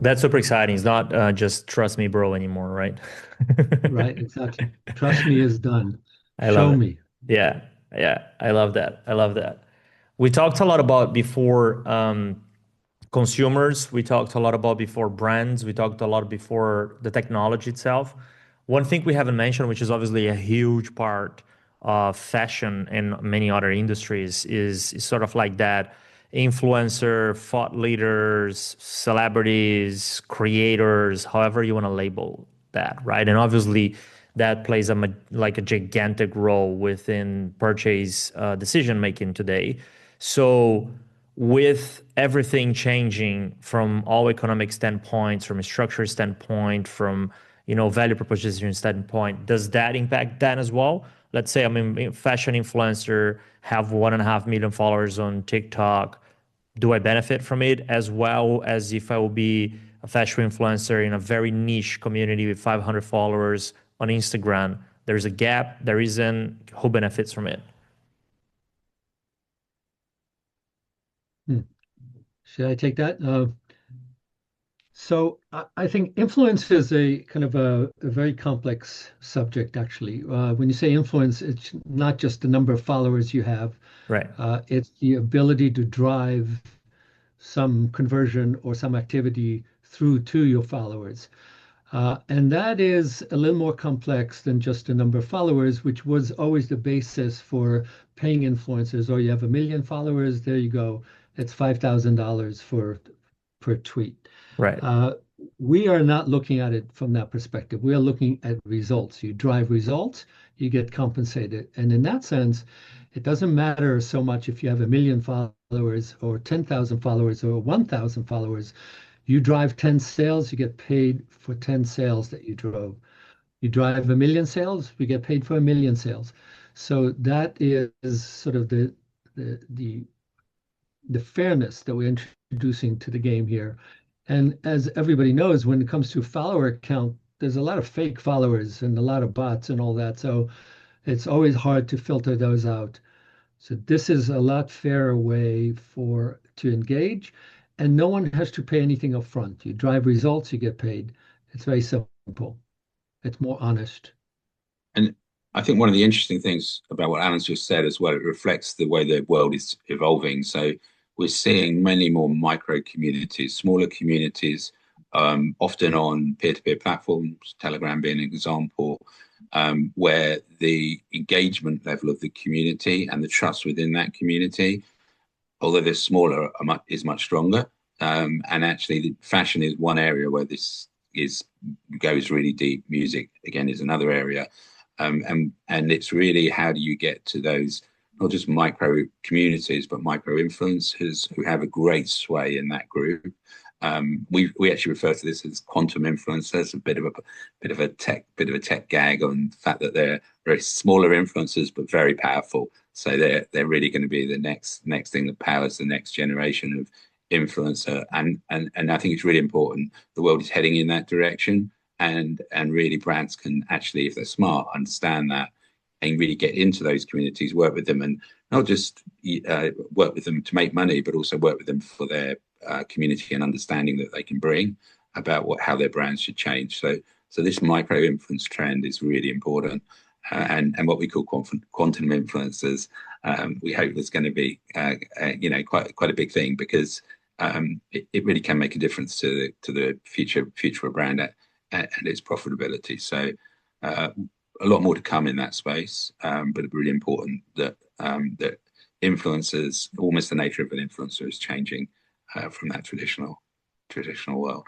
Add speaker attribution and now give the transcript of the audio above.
Speaker 1: That's super exciting. It's not just trust me, bro, anymore, right?
Speaker 2: Right, exactly. Trust me is done.
Speaker 1: I love
Speaker 2: Show
Speaker 1: it.
Speaker 2: me.
Speaker 1: Yeah, yeah, I love that. I love that. We talked a lot about before consumers. We talked a lot about before brands. We talked a lot before the technology itself. One thing we haven't mentioned, which is obviously a huge part of fashion and many other industries, is sort of like that influencer, thought leaders, celebrities, creators, however you want to label that, right? And obviously, that plays like a gigantic role within purchase decision making today. So with everything changing from all economic standpoints, from a structure standpoint, from value proposition standpoint, does that impact that as well? Let's say I'm a fashion influencer, have 1.5 million followers on TikTok. Do I benefit from it as well as if I will be a fashion influencer in a very niche community with 500 followers on Instagram? There's a gap. There isn't. Who benefits from it?
Speaker 2: Hmm. Should I take that? So I think influence is a kind of a very complex subject, actually. When you say influence, it's not just the number of followers you have.
Speaker 1: Right.
Speaker 2: It's the ability to drive some conversion or some activity through to your followers. And that is a little more complex than just a number of followers, which was always the basis for paying influencers. Or you have 1 million followers, there you go. It's $5,000 for per tweet.
Speaker 1: Right.
Speaker 2: Uh, we are not looking at it from that perspective. We are looking at results. You drive results, you get compensated. And in that sense, it doesn't matter so much if you have 1 million followers or 10,000 followers or 1,000 followers. You drive 10 sales, you get paid for 10 sales that you drove. You drive 1 million sales, we get paid for 1 million sales. So that is sort of the the the fairness that we're introducing to the game here. And as everybody knows, when it comes to follower count, there's a lot of fake followers and a lot of bots and all that. So it's always hard to filter those out. So this is a lot fairer way for to engage, and no one has to pay anything up front. You drive results, you get paid. It's very simple. It's more honest.
Speaker 3: And I think one of the interesting things about what Alan's just said as well, it reflects the way the world is evolving. So we're seeing many more micro communities, smaller communities, often on peer-to-peer platforms, Telegram being an example, where the engagement level of the community and the trust within that community, although they're smaller, is much stronger. And actually, the fashion is one area where this is goes really deep. Music again is another area, and it's really how do you get to those not just micro communities but micro influencers who have a great sway in that group. We actually refer to this as quantum influencers, a bit of a tech gag on the fact that they're very smaller influencers but very powerful. So they're really going to be the next thing that powers the next generation of influencer. And I think it's really important. The world is heading in that direction, and really brands can actually, if they're smart, understand that and really get into those communities, work with them, and not just work with them to make money, but also work with them for their community and understanding that they can bring about how their brands should change. So this micro influence trend is really important, and what we call quantum influencers. We hope is going to be quite a big thing because it really can make a difference to the future of a brand and its profitability. So a lot more to come in that space, but really important that influencers, almost the nature of an influencer, is changing from that traditional world.